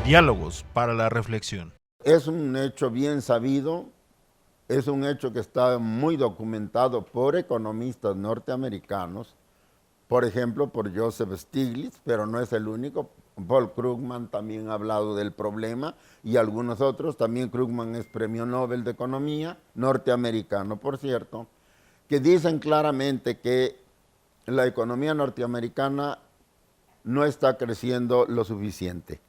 Diálogos para la reflexión. Es un hecho bien sabido, es un hecho que está muy documentado por economistas norteamericanos, por ejemplo, por Joseph Stiglitz, pero no es el único. Paul Krugman también ha hablado del problema y algunos otros. También Krugman es premio Nobel de Economía, norteamericano, por cierto, que dicen claramente que la economía norteamericana no está creciendo lo suficiente.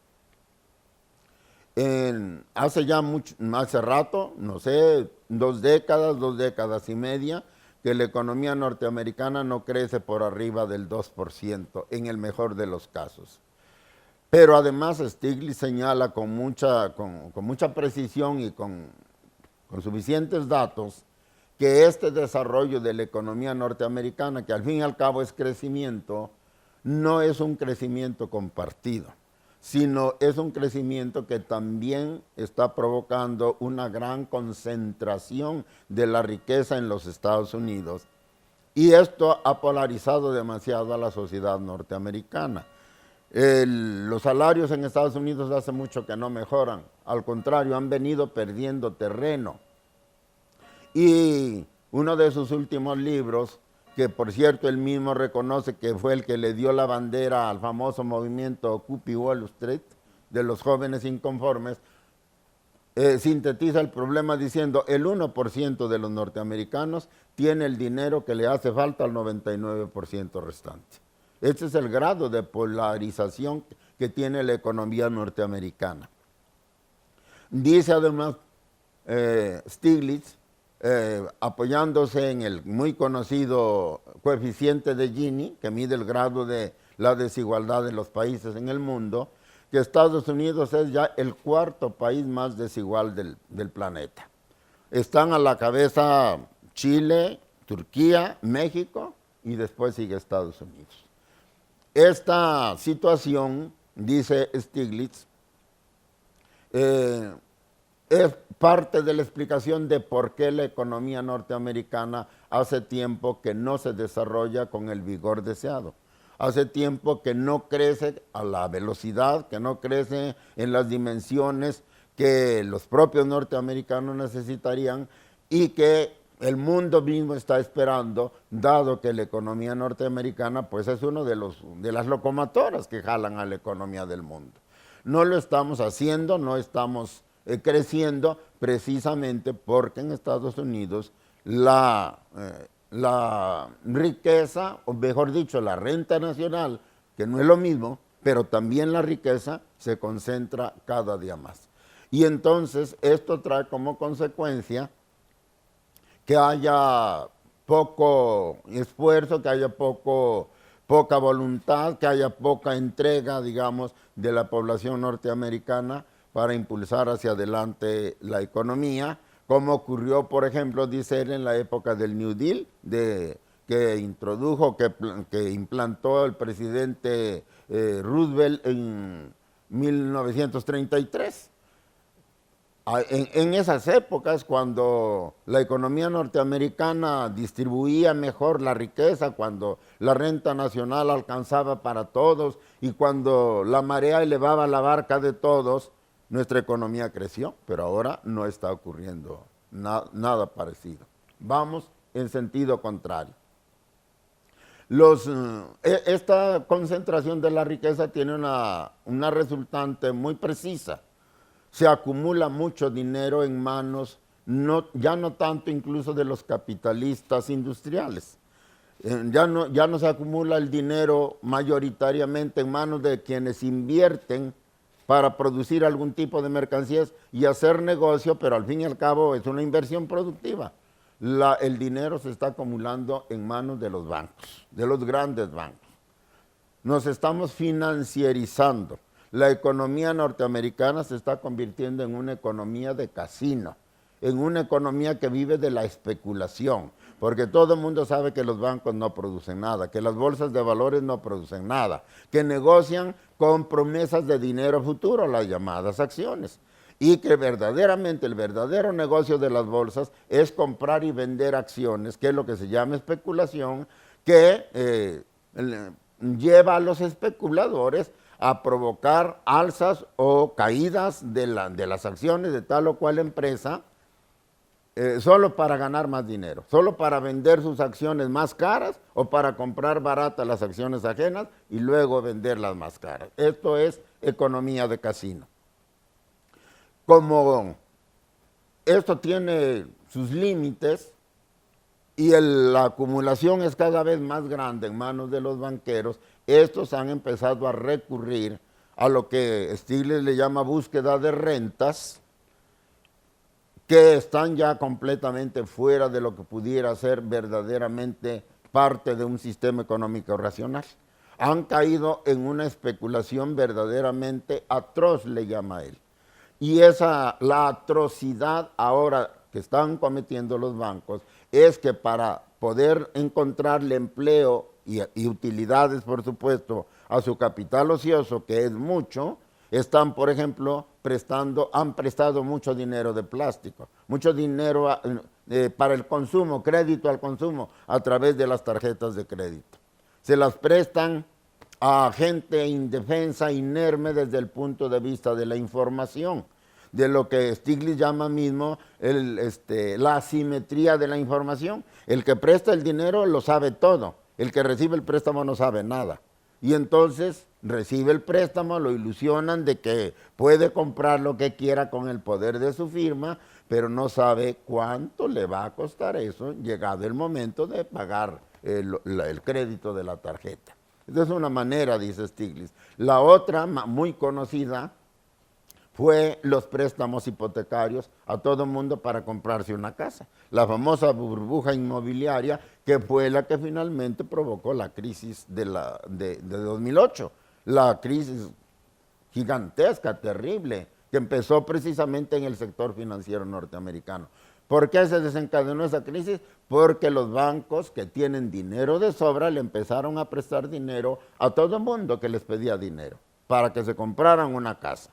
Hace rato, no sé, 2 décadas y media, que la economía norteamericana no crece por arriba del 2%, en el mejor de los casos. Pero además Stiglitz señala con mucha precisión y con suficientes datos que este desarrollo de la economía norteamericana, que al fin y al cabo es crecimiento, no es un crecimiento compartido, sino es un crecimiento que también está provocando una gran concentración de la riqueza en los Estados Unidos. Y esto ha polarizado demasiado a la sociedad norteamericana. Los salarios en Estados Unidos hace mucho que no mejoran, al contrario, han venido perdiendo terreno. Y uno de sus últimos libros, que por cierto él mismo reconoce que fue el que le dio la bandera al famoso movimiento Occupy Wall Street, de los jóvenes inconformes, sintetiza el problema diciendo el 1% de los norteamericanos tiene el dinero que le hace falta al 99% restante. Ese es el grado de polarización que tiene la economía norteamericana. Dice además Stiglitz, apoyándose en el muy conocido coeficiente de Gini, que mide el grado de la desigualdad de los países en el mundo, que Estados Unidos es ya el cuarto país más desigual del planeta. Están a la cabeza Chile, Turquía, México y después sigue Estados Unidos. Esta situación, dice Stiglitz, es parte de la explicación de por qué la economía norteamericana hace tiempo que no se desarrolla con el vigor deseado. Hace tiempo que no crece a la velocidad, que no crece en las dimensiones que los propios norteamericanos necesitarían y que el mundo mismo está esperando, dado que la economía norteamericana pues es uno de las locomotoras que jalan a la economía del mundo. No lo estamos haciendo, no estamos creciendo precisamente porque en Estados Unidos la riqueza, o mejor dicho, la renta nacional, que no es lo mismo, pero también la riqueza se concentra cada día más. Y entonces esto trae como consecuencia que haya poco esfuerzo, que haya poca voluntad, que haya poca entrega, digamos, de la población norteamericana para impulsar hacia adelante la economía, como ocurrió, por ejemplo, dice él, en la época del New Deal, que implantó el presidente Roosevelt en 1933. En esas épocas, cuando la economía norteamericana distribuía mejor la riqueza, cuando la renta nacional alcanzaba para todos y cuando la marea elevaba la barca de todos, nuestra economía creció, pero ahora no está ocurriendo nada parecido. Vamos en sentido contrario. Esta concentración de la riqueza tiene una resultante muy precisa. Se acumula mucho dinero en manos, ya no tanto incluso de los capitalistas industriales. Ya no se acumula el dinero mayoritariamente en manos de quienes invierten para producir algún tipo de mercancías y hacer negocio, pero al fin y al cabo es una inversión productiva. El dinero se está acumulando en manos de los bancos, de los grandes bancos. Nos estamos financierizando. La economía norteamericana se está convirtiendo en una economía de casino, en una economía que vive de la especulación, porque todo el mundo sabe que los bancos no producen nada, que las bolsas de valores no producen nada, que negocian con promesas de dinero futuro, las llamadas acciones, y que verdaderamente el verdadero negocio de las bolsas es comprar y vender acciones, que es lo que se llama especulación, que lleva a los especuladores a provocar alzas o caídas de las acciones de tal o cual empresa, solo para ganar más dinero, solo para vender sus acciones más caras o para comprar baratas las acciones ajenas y luego venderlas más caras. Esto es economía de casino. Como esto tiene sus límites y la acumulación es cada vez más grande en manos de los banqueros, estos han empezado a recurrir a lo que Stiglitz le llama búsqueda de rentas, que están ya completamente fuera de lo que pudiera ser verdaderamente parte de un sistema económico racional. Han caído en una especulación verdaderamente atroz, le llama él. Y la atrocidad ahora que están cometiendo los bancos es que para poder encontrarle empleo y utilidades, por supuesto, a su capital ocioso, que es mucho, están, por ejemplo, han prestado mucho dinero de plástico, mucho dinero para el consumo, crédito al consumo, a través de las tarjetas de crédito. Se las prestan a gente indefensa, inerme desde el punto de vista de la información, de lo que Stiglitz llama mismo la asimetría de la información. El que presta el dinero lo sabe todo, el que recibe el préstamo no sabe nada. Y entonces recibe el préstamo, lo ilusionan de que puede comprar lo que quiera con el poder de su firma, pero no sabe cuánto le va a costar eso llegado el momento de pagar el crédito de la tarjeta. Esa es una manera, dice Stiglitz. La otra, muy conocida, fue los préstamos hipotecarios a todo el mundo para comprarse una casa. La famosa burbuja inmobiliaria, que fue la que finalmente provocó la crisis de 2008. La crisis gigantesca, terrible, que empezó precisamente en el sector financiero norteamericano. ¿Por qué se desencadenó esa crisis? Porque los bancos que tienen dinero de sobra le empezaron a prestar dinero a todo el mundo que les pedía dinero para que se compraran una casa.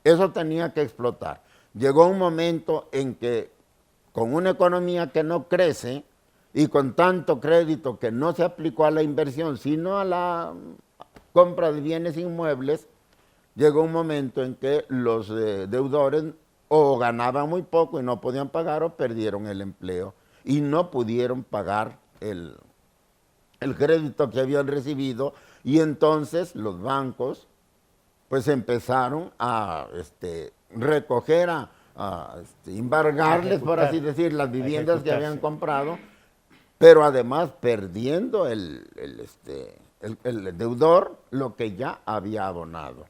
Eso tenía que explotar. Llegó un momento en que con una economía que no crece y con tanto crédito que no se aplicó a la inversión, sino a la compra de bienes inmuebles, llegó un momento en que los deudores o ganaban muy poco y no podían pagar o perdieron el empleo y no pudieron pagar el crédito que habían recibido, y entonces los bancos pues empezaron a recoger, embargarles, por así decir, las viviendas que habían comprado, pero además perdiendo el deudor lo que ya había abonado.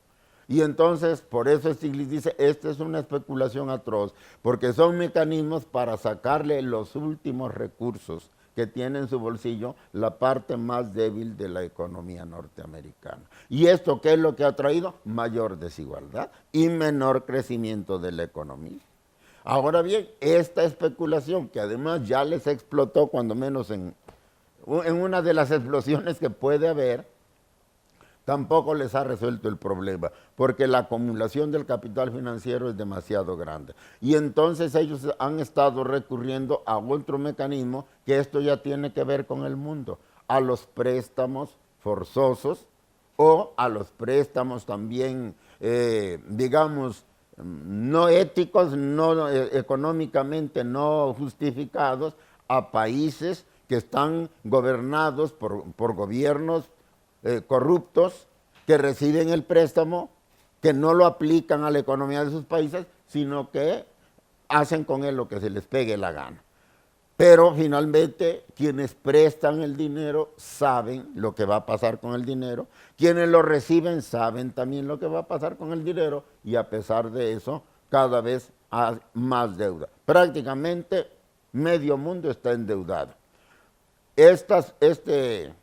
Y entonces, por eso Stiglitz dice, esta es una especulación atroz, porque son mecanismos para sacarle los últimos recursos que tiene en su bolsillo la parte más débil de la economía norteamericana. ¿Y esto qué es lo que ha traído? Mayor desigualdad y menor crecimiento de la economía. Ahora bien, esta especulación, que además ya les explotó, cuando menos en una de las explosiones que puede haber, tampoco les ha resuelto el problema, porque la acumulación del capital financiero es demasiado grande. Y entonces ellos han estado recurriendo a otro mecanismo, que esto ya tiene que ver con el mundo, a los préstamos forzosos o a los préstamos también, digamos, no éticos, no económicamente no justificados, a países que están gobernados por gobiernos corruptos, que reciben el préstamo, que no lo aplican a la economía de sus países, sino que hacen con él lo que se les pegue la gana. Pero finalmente quienes prestan el dinero saben lo que va a pasar con el dinero, quienes lo reciben saben también lo que va a pasar con el dinero, y a pesar de eso cada vez hay más deuda. Prácticamente medio mundo está endeudado.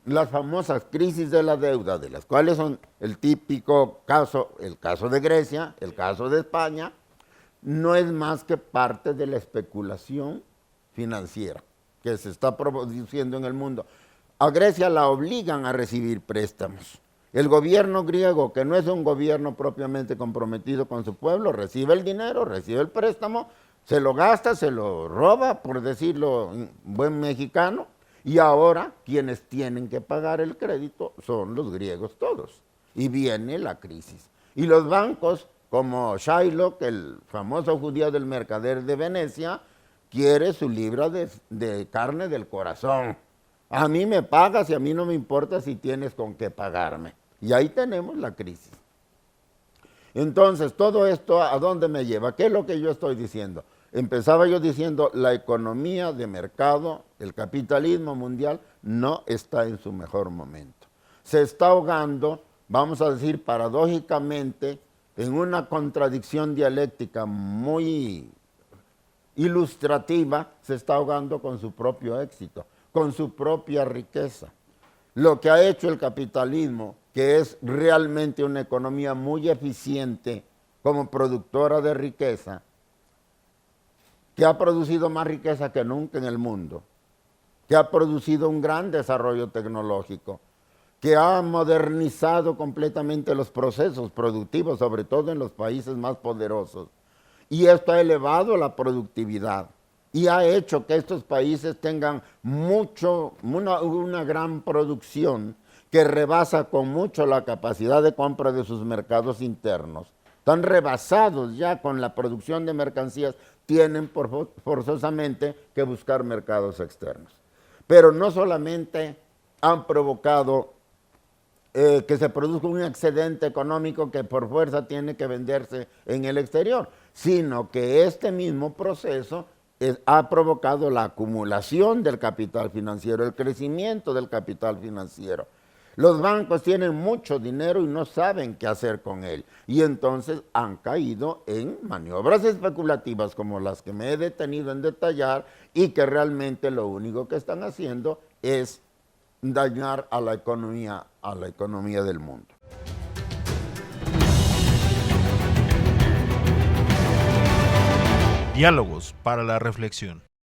Las famosas crisis de la deuda, de las cuales son el típico caso, el caso de Grecia, el caso de España, no es más que parte de la especulación financiera que se está produciendo en el mundo. A Grecia la obligan a recibir préstamos. El gobierno griego, que no es un gobierno propiamente comprometido con su pueblo, recibe el dinero, recibe el préstamo, se lo gasta, se lo roba, por decirlo en buen mexicano, y ahora quienes tienen que pagar el crédito son los griegos todos. y viene la crisis. Y los bancos, como Shylock, el famoso judío del mercader de Venecia, quiere su libra de carne del corazón. A mí me pagas y a mí no me importa si tienes con qué pagarme. Y ahí tenemos la crisis. Entonces, todo esto, ¿a dónde me lleva? ¿Qué es lo que yo estoy diciendo? Empezaba yo diciendo, la economía de mercado, el capitalismo mundial, no está en su mejor momento. Se está ahogando, vamos a decir paradójicamente, en una contradicción dialéctica muy ilustrativa, se está ahogando con su propio éxito, con su propia riqueza. Lo que ha hecho el capitalismo, que es realmente una economía muy eficiente como productora de riqueza, que ha producido más riqueza que nunca en el mundo, que ha producido un gran desarrollo tecnológico, que ha modernizado completamente los procesos productivos, sobre todo en los países más poderosos. Y esto ha elevado la productividad y ha hecho que estos países tengan una gran producción que rebasa con mucho la capacidad de compra de sus mercados internos. Están rebasados ya con la producción de mercancías, tienen forzosamente que buscar mercados externos. Pero no solamente han provocado que se produzca un excedente económico que por fuerza tiene que venderse en el exterior, sino que este mismo proceso ha provocado la acumulación del capital financiero, el crecimiento del capital financiero. Los bancos tienen mucho dinero y no saben qué hacer con él. Y entonces han caído en maniobras especulativas como las que me he detenido en detallar y que realmente lo único que están haciendo es dañar a la economía del mundo. Diálogos para la reflexión.